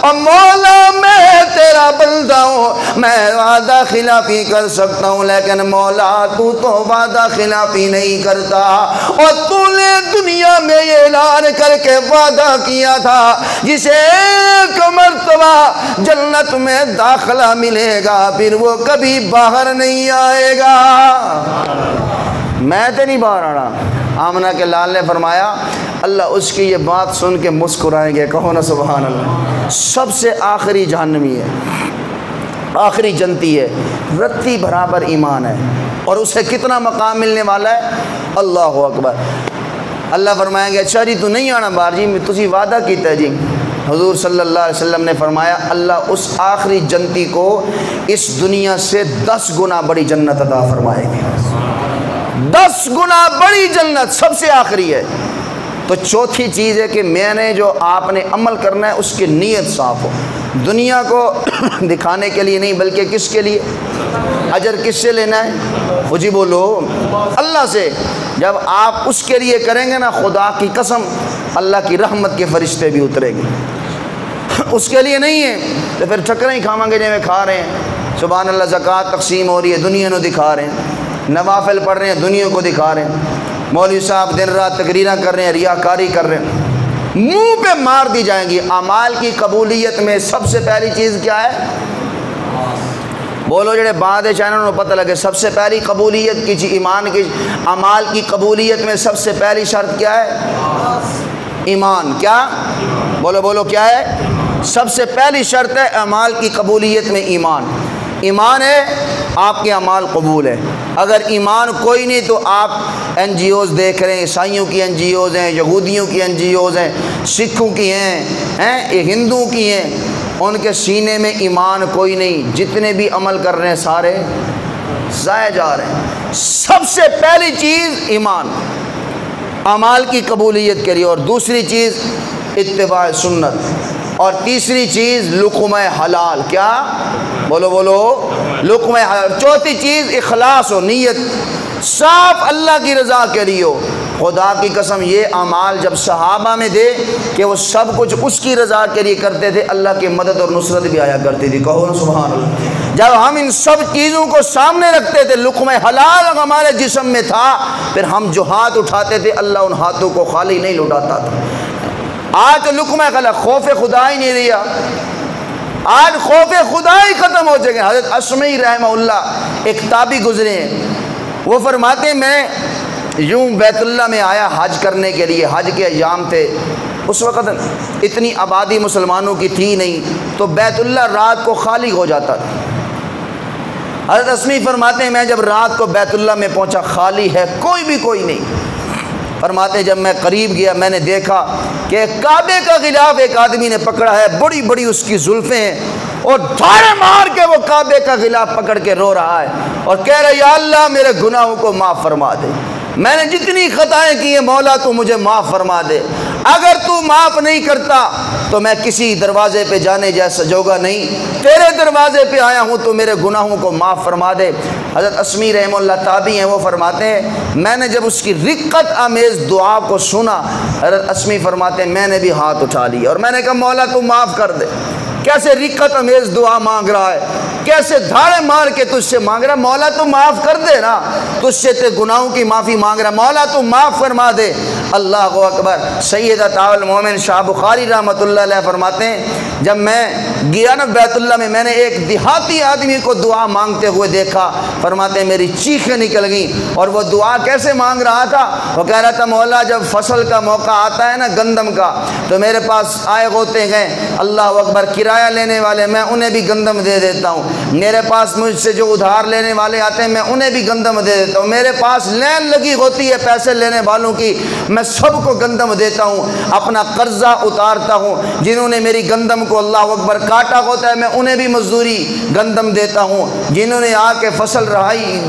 S1: اور مولا میں تیرا بندہ ہوں، میں وعدہ خلافی کر سکتا ہوں، لیکن مولا تو وعدہ خلافی نہیں کرتا، اور تو نے دنیا میں یہ اعلان کر کے وعدہ کیا تھا جسے ایک مرتبہ جنت میں داخلہ ملے گا پھر وہ کبھی باہر نہیں آئے گا، میں تے نہیں باہر آنا۔ آمنہ کے لال نے فرمایا اللہ اس کی یہ بات سن کے مسکرائیں گے، کہو نا سبحان اللہ۔ سب سے آخری جہنمی ہے، آخری جنتی ہے، رتی برابر ایمان ہے، اور اسے کتنا مقام ملنے والا ہے؟ اللہ اکبر۔ اللہ فرمائیں گے اچھا جی تو نہیں آنا باہر، جی تسی وعدہ کیتا ہے جی۔ حضور صلی اللہ علیہ وسلم نے فرمایا اللہ اس آخری جنتی کو اس دنیا سے 10 گنا بڑی جنت عطا فرمائے گی، 10 گنا بڑی جنت، سب سے آخری ہے۔ تو چوتھی چیز ہے کہ میں نے جو آپ نے عمل کرنا ہے اس کی نیت صاف ہو، دنیا کو دکھانے کے لیے نہیں بلکہ کس کے لیے؟ اجر کس سے لینا ہے؟ وہ جی بولو اللہ سے۔ جب آپ اس کے لیے کریں گے نا خدا کی قسم اللہ کی رحمت کے فرشتے بھی اتریں گے، اس کے لیے نہیں ہے تو پھر ٹھکریں ہی کھاواں گے جیویں کھا رہے ہیں۔ سبحان اللہ، زکوٰۃ تقسیم ہو رہی ہے دنیا کو دکھا رہے ہیں، نوافل پڑھ رہے ہیں دنیا کو دکھا رہے ہیں، مولوی صاحب دن رات تقریراں کر رہے ہیں، ریاکاری کر رہے ہیں، منہ پہ مار دی جائیں گی۔ اعمال کی قبولیت میں سب سے پہلی چیز کیا ہے؟ بولو جڑے بعد چینل کو پتہ لگے سب سے پہلی قبولیت کی ایمان کی اعمال کی قبولیت میں سب سے پہلی شرط کیا ہے؟ ایمان. کیا بولو بولو کیا ہے؟ سب سے پہلی شرط ہے اعمال کی قبولیت میں ایمان. ایمان ہے آپ کے اعمال قبول ہے. اگر ایمان کوئی نہیں تو آپ این جی اوز دیکھ رہے ہیں، عیسائیوں کی این جی اوز ہیں، یہودیوں کی این جی اوز ہیں، سکھوں کی ہیں ہندوؤں کی ہیں، ان کے سینے میں ایمان کوئی نہیں. جتنے بھی عمل کر رہے ہیں سارے ضائع جا رہے ہیں. سب سے پہلی چیز ایمان اعمال کی قبولیت کے لیے، اور دوسری چیز اتباع سنت، اور تیسری چیز لقمہ حلال. کیا بولو بولو؟ لقمہ حلال. چوتھی چیز اخلاص ہو، نیت صاف اللہ کی رضا کے لیے ہو. خدا کی قسم یہ اعمال جب صحابہ میں دے کہ وہ سب کچھ اس کی رضا کے لیے کرتے تھے، اللہ کی مدد اور نصرت بھی آیا کرتی تھی. کہو نا سبحان اللہ. جب ہم ان سب چیزوں کو سامنے رکھتے تھے، لقمہ حلال ہمارے جسم میں تھا، پھر ہم جو ہاتھ اٹھاتے تھے اللہ ان ہاتھوں کو خالی نہیں لوٹاتا تھا. آج تو لقمہ حلال، خوف خدا ہی نہیں رہا. آج خوف خدا ہی ختم ہو چکے. حضرت اشعری رحمہ اللہ ایک تابعی گزرے ہیں، وہ فرماتے ہیں میں یوں بیت اللہ میں آیا حج کرنے کے لیے. حج کے ایام تھے، اس وقت اتنی آبادی مسلمانوں کی تھی نہیں، تو بیت اللہ رات کو خالی ہو جاتا تھا. حضرت اشعری فرماتے ہیں میں جب رات کو بیت اللہ میں پہنچا، خالی ہے، کوئی نہیں. فرماتے جب میں قریب گیا میں نے دیکھا کہ کعبے کا غلاف ایک آدمی نے پکڑا ہے، بڑی بڑی اس کی زلفیں ہیں، اور دھاڑے مار کے وہ کعبے کا غلاف پکڑ کے رو رہا ہے اور کہہ رہا ہے یا اللہ میرے گناہوں کو معاف فرما دے. میں نے جتنی خطائیں کی ہیں مولا تو مجھے معاف فرما دے. اگر تو معاف نہیں کرتا تو میں کسی دروازے پہ جانے جیسا جوگا نہیں، تیرے دروازے پہ آیا ہوں تو میرے گناہوں کو معاف فرما دے. حضرت اشعری رحمہ اللہ تابعی ہیں، وہ فرماتے ہیں میں نے جب اس کی رقت آمیز دعا کو سنا، حضرت اشعری فرماتے ہیں میں نے بھی ہاتھ اٹھا لیا اور میں نے کہا مولا تو معاف کر دے. کیسے رقت آمیز دعا مانگ رہا ہے، کیسے دھاڑے مار کے تجھ سے مانگ رہا ہے، مولا تو معاف کر دے نا، تجھ سے تے گناہوں کی معافی مانگ رہا ہے، مولا تو معاف فرما دے. اللہ اکبر. سیدہ المومن شاہ بخاری رحمۃ اللہ علیہ فرماتے ہیں جب میں گیا نا بیت اللہ میں نے ایک دیہاتی آدمی کو دعا مانگتے ہوئے دیکھا. فرماتے ہیں میری چیخیں نکل گئیں. اور وہ دعا کیسے مانگ رہا تھا؟ وہ کہہ رہا تھا مولا جب فصل کا موقع آتا ہے نا گندم کا، تو میرے پاس آئے ہوتے ہیں اللہ اکبر کرایہ لینے والے، میں انہیں بھی گندم دے دیتا ہوں. میرے پاس مجھ سے جو ادھار لینے والے آتے ہیں میں انہیں بھی گندم دے دیتا ہوں. میرے پاس لین لگی ہوتی ہے پیسے لینے والوں کی، میں سب کو گندم دیتا ہوں. اپنا قرضہ اتارتا ہوں. جنہوں نے میری گندم کو اللہ اکبر کاٹا ہوتا ہے میں انہیں بھی مزدوری گندم دیتا ہوں. جنہوں نے آ کے فصل رہائی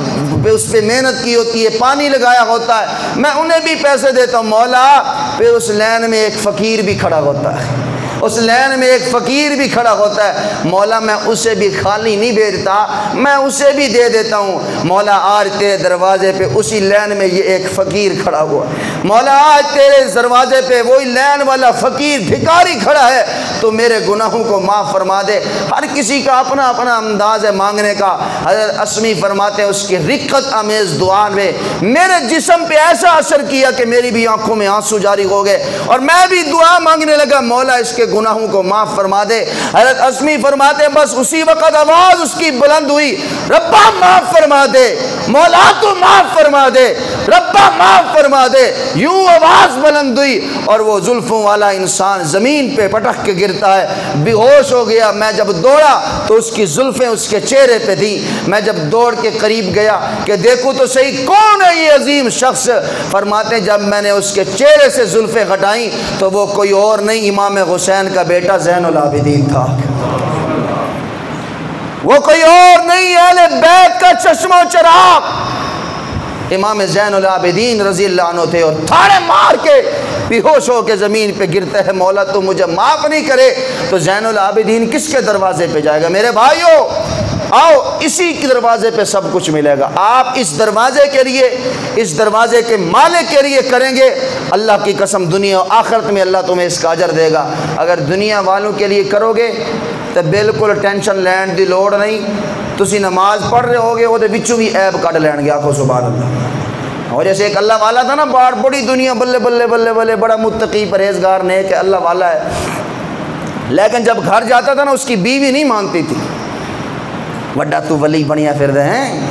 S1: اس پہ محنت کی ہوتی ہے، پانی لگایا ہوتا ہے، میں انہیں بھی پیسے دیتا ہوں. مولا پھر اس لین میں ایک فقیر بھی کھڑا ہوتا ہے، اس لین میں ایک فقیر بھی کھڑا ہوتا ہے، مولا میں اسے بھی خالی نہیں بھیجتا، میں اسے بھی دے دیتا ہوں. مولا آج تیرے دروازے پہ اسی لین میں یہ ایک فقیر کھڑا ہوا، مولا آج تیرے دروازے پہ وہی لین والا فقیر بھکاری کھڑا ہے، تو میرے گناہوں کو معاف فرما دے. ہر کسی کا اپنا اپنا انداز ہے مانگنے کا. حضرت اشعری فرماتے ہیں اس کی رقت آمیز دعا نے میرے جسم پہ ایسا اثر کیا کہ میری بھی آنکھوں میں آنسو جاری ہو گئے اور میں بھی دعا مانگنے لگا مولا اس کے گناہوں کو معاف فرما دے. حضرت اشعری فرماتے ہیں بس اسی وقت آواز اس کی بلند ہوئی، ربا معاف فرما دے، مولا تو معاف فرما دے، ربا معاف فرما دے. یوں آواز بلند ہوئی اور وہ زلفوں والا انسان زمین پہ پٹک کے گرتا ہے، بے ہوش ہو گیا. میں جب دوڑا تو اس کی زلفیں اس کے چہرے پہ تھیں. میں جب دوڑ کے قریب گیا کہ دیکھوں تو صحیح کون ہے یہ عظیم شخص. فرماتے ہیں جب میں نے اس کے چہرے سے زلفیں ہٹائیں تو وہ کوئی اور نہیں امام حسین کا بیٹا زین العابدین تھا. وہ کوئی اور نہیں اہل بیت کا چشمہ و چراغ امام زین العابدین رضی اللہ عنہ تھے. اور تھاڑے مار کے بے ہوش ہو کے زمین پہ گرتا ہے مولا تو مجھے معاف نہیں کرے تو زین العابدین کس کے دروازے پہ جائے گا؟ میرے بھائیو آؤ اسی کے دروازے پہ سب کچھ ملے گا. آپ اس دروازے کے لیے، اس دروازے کے مالک کے لیے کریں گے، اللہ کی قسم دنیا و آخرت میں اللہ تمہیں اس کا اجر دے گا. اگر دنیا والوں کے لیے کرو گے تو بالکل ٹینشن لین دی لوڑ نہیں. تسی نماز پڑھ رہے ہوگے وہ بچوں بھی عیب کٹ لین گے. آخو سبحان اللہ. اور جیسے ایک اللہ والا تھا نا، بڑی دنیا بلے بلے بلے بلے بڑا متقی پرہیزگار نیک ہے اللہ والا ہے، لیکن جب گھر جاتا تھا نا اس کی بیوی نہیں مانتی تھی. وڈا تو ولی بنیا پھر دے ہیں،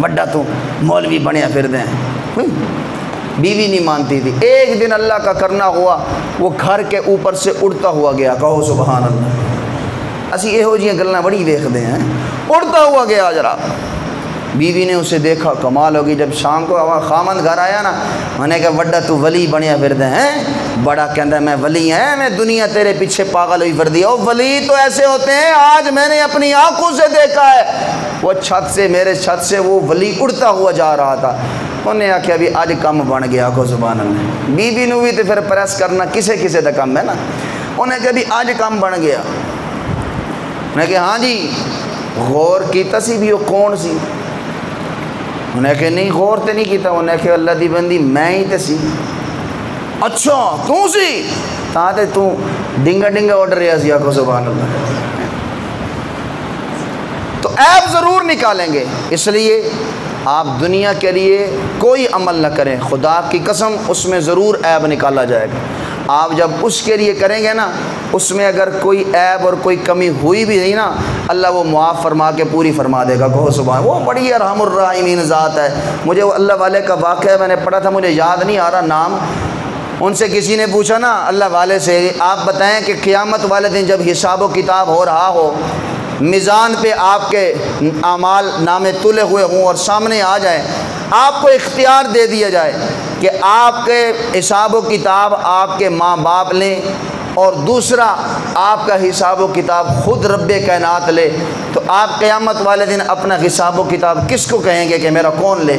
S1: وڈا تو مولوی بنیا پھر دے ہیں۔ بیوی نہیں مانتی تھی، ایک دن اللہ کا کرنا ہوا وہ گھر کے اوپر سے اڑتا ہوا گیا، کہو سبحان اللہ۔ اسی یہو جیاں گلاں بڑی ویکھدے ہیں، اڑتا ہوا گیا ذرا۔ بیوی نے اسے دیکھا، کمال ہوگی، جب شام کو خامند گھر آیا نا، میں نے کہا وڈا تو ولی بنیا پھر دے ہیں؟ بڑا کہندا میں ولی ہیں، میں دنیا تیرے پیچھے پاگل ہوئی پھر دی۔ او ولی تو ایسے ہوتے ہیں، آج میں نے اپنی آنکھوں سے دیکھا ہے، وہ چھت سے، میرے چھت سے وہ ولی اڑتا ہوا جا رہا تھا۔ انہیں آکھیا بھی آج کم بن گیا، کو سبحان اللہ۔ بیوی نو بھی تو پھر پریس کرنا کسے کسے دا کم ہے نا۔ انہیں کہا بھی آج کم بن گیا۔ انہیں کہا ہاں جی، غور کیتا سی بھی وہ کون سی؟ انہیں کہا نہیں غور تے نہیں کیتا۔ انہیں کہا اللہ دی بندی میں ہی تے سی۔ اچھا تو سی؟ تاں تے تو ڈنگا ڈنگا اڑ رہا سی، کو سبحان اللہ۔ تو عیب ضرور نکالیں گے، اس لیے آپ دنیا کے لیے کوئی عمل نہ کریں، خدا کی قسم اس میں ضرور عیب نکالا جائے گا۔ آپ جب اس کے لیے کریں گے نا، اس میں اگر کوئی عیب اور کوئی کمی ہوئی بھی نہیں نا، اللہ وہ معاف فرما کے پوری فرما دے گا، کہو سبحان۔ وہ بڑی ارحم الراحمین ذات ہے۔ مجھے وہ اللہ والے کا واقعہ میں نے پڑھا تھا، مجھے یاد نہیں آ رہا نام۔ ان سے کسی نے پوچھا نا اللہ والے سے، آپ بتائیں کہ قیامت والے دن جب حساب و کتاب ہو رہا ہو، میزان پہ آپ کے اعمال نامے تلے ہوئے ہوں اور سامنے آ جائیں، آپ کو اختیار دے دیا جائے کہ آپ کے حساب و کتاب آپ کے ماں باپ لیں، اور دوسرا آپ کا حساب و کتاب خود رب کائنات لے، تو آپ قیامت والے دن اپنا حساب و کتاب کس کو کہیں گے کہ میرا کون لے؟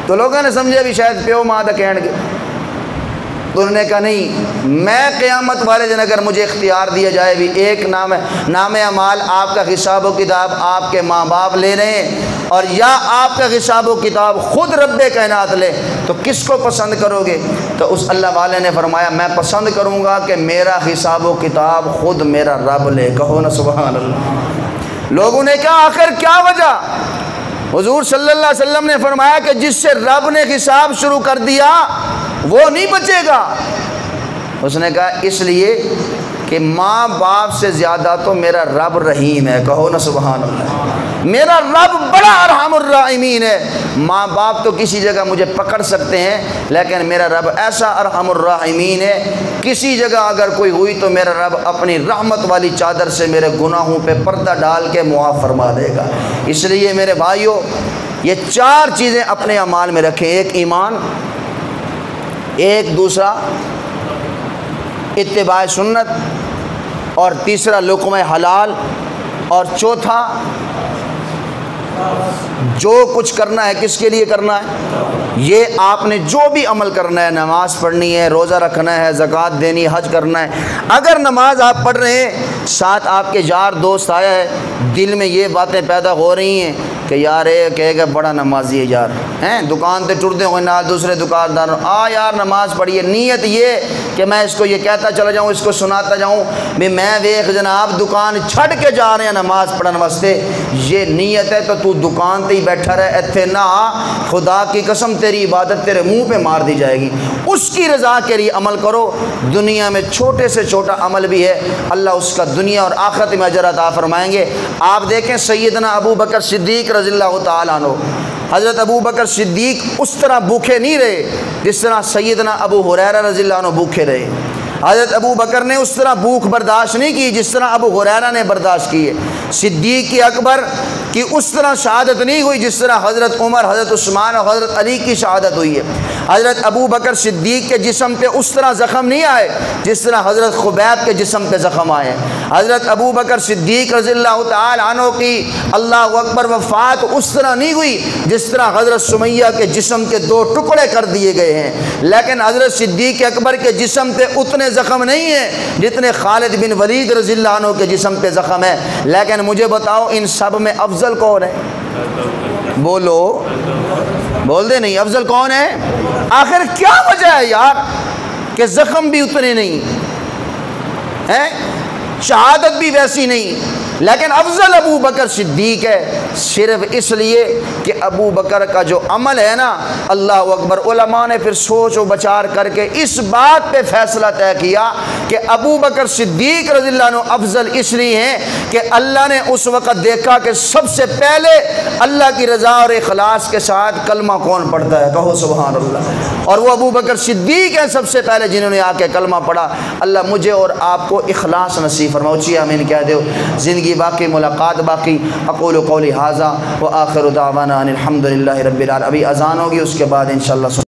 S1: تو لوگوں نے سمجھا بھی شاید پیو ماں دا کہن گے۔ تو انہوں نے کہا نہیں، میں قیامت والے دن اگر مجھے اختیار دیا جائے بھی ایک نام اعمال آپ کا حساب و کتاب آپ کے ماں باپ لے رہے ہیں، اور یا آپ کا حساب و کتاب خود رب کائنات لے، تو کس کو پسند کرو گے؟ تو اس اللہ والے نے فرمایا میں پسند کروں گا کہ میرا حساب و کتاب خود میرا رب لے، کہو نا سبحان اللہ۔ لوگوں نے کہا آخر کیا وجہ؟ حضور صلی اللہ علیہ وسلم نے فرمایا کہ جس سے رب نے حساب شروع کر دیا وہ نہیں بچے گا۔ اس نے کہا اس لیے کہ ماں باپ سے زیادہ تو میرا رب رحیم ہے، کہو نا سبحان اللہ۔ میرا رب بڑا ارحم الراحمین ہے۔ ماں باپ تو کسی جگہ مجھے پکڑ سکتے ہیں، لیکن میرا رب ایسا ارحم الراحمین ہے، کسی جگہ اگر کوئی ہوئی تو میرا رب اپنی رحمت والی چادر سے میرے گناہوں پہ پردہ ڈال کے معاف فرما دے گا۔ اس لیے میرے بھائیوں، یہ چار چیزیں اپنے اعمال میں رکھیں، ایک ایمان، ایک دوسرا اتباع سنت، اور تیسرا لقمہ حلال، اور چوتھا جو کچھ کرنا ہے کس کے لیے کرنا ہے؟ یہ آپ نے جو بھی عمل کرنا ہے، نماز پڑھنی ہے، روزہ رکھنا ہے، زکوٰۃ دینی، حج کرنا ہے، اگر نماز آپ پڑھ رہے ہیں، ساتھ آپ کے یار دوست آیا ہے، دل میں یہ باتیں پیدا ہو رہی ہیں کہ یار یہ کہے گا بڑا نمازی ہے یار، ہیں دکان تے ٹرتے ہوئے نہ دوسرے دکاندار یار نماز پڑھیے، نیت یہ کہ میں اس کو یہ کہتا چلا جاؤں، اس کو سناتا جاؤں بھی میں ویخ جناب دکان چھڑ کے جا رہے ہیں نماز پڑھنے واسطے، یہ نیت ہے تو دکان تے ہی بیٹھا رہے، ایتھے نہ خدا کی قسم تیری عبادت تیرے منہ پہ مار دی جائے گی۔ اس کی رضا کے لیے عمل کرو، دنیا میں چھوٹے سے چھوٹا عمل بھی ہے اللہ اس کا دنیا اور آخرت میں اجر عطا فرمائیں گے۔ آپ دیکھیں سیدنا ابو بکر صدیق رضی اللہ تعالیٰ عنہ، حضرت ابو بکر صدیق اس طرح بھوکے نہیں رہے جس طرح سیدنا ابو ہریرہ رضی اللہ عنہ بھوکے رہے۔ حضرت ابو بکر نے اس طرح بھوک برداشت نہیں کی جس طرح ابو ہریرہ نے برداشت کی ہے۔ صدیق اکبر کی اس طرح شہادت نہیں ہوئی جس طرح حضرت عمر، حضرت عثمان اور حضرت علی کی شہادت ہوئی ہے۔ حضرت ابو بکر صدیق کے جسم پہ اس طرح زخم نہیں آئے جس طرح حضرت خبیب کے جسم پہ زخم آئے ہیں۔ حضرت ابو بکر صدیق رضی اللہ تعالی عنہ کی اللہ اکبر وفات اس طرح نہیں ہوئی جس طرح حضرت سمیہ کے جسم کے دو ٹکڑے کر دیے گئے ہیں، لیکن حضرت صدیق اکبر کے جسم پہ اتنے زخم نہیں ہیں جتنے خالد بن ولید رضی اللہ عنہ کے جسم پہ زخم ہے۔ لیکن مجھے بتاؤ ان سب میں افضل کون ہے؟ بولو، بول دے نہیں، افضل کون ہے؟ آخر کیا وجہ ہے یار کہ زخم بھی اتنے نہیں ہیں، شہادت بھی ویسی نہیں، لیکن افضل ابو بکر صدیق ہے صرف اس لیے کہ ابو بکر کا جو عمل ہے نا، اللہ اکبر، علماء نے پھر سوچ و بچار کر کے اس بات پہ فیصلہ طے کیا کہ ابو بکر صدیق رضی اللہ عنہ افضل اس لیے ہیں کہ اللہ نے اس وقت دیکھا کہ سب سے پہلے اللہ کی رضا اور اخلاص کے ساتھ کلمہ کون پڑھتا ہے، کہو سبحان اللہ، اور وہ ابو بکر صدیق ہیں سب سے پہلے جنہوں نے آ کے کلمہ پڑھا۔ اللہ مجھے اور آپ کو اخلاص نصیب فرماؤ، اچھی آمین کہہ دو، زندگی باقی، ملاقات باقی۔ اقول قولی ھذا وآخر دعوانا ان الحمد للہ رب العالمین۔ ابھی اذان ہوگی، اس کے بعد انشاءاللہ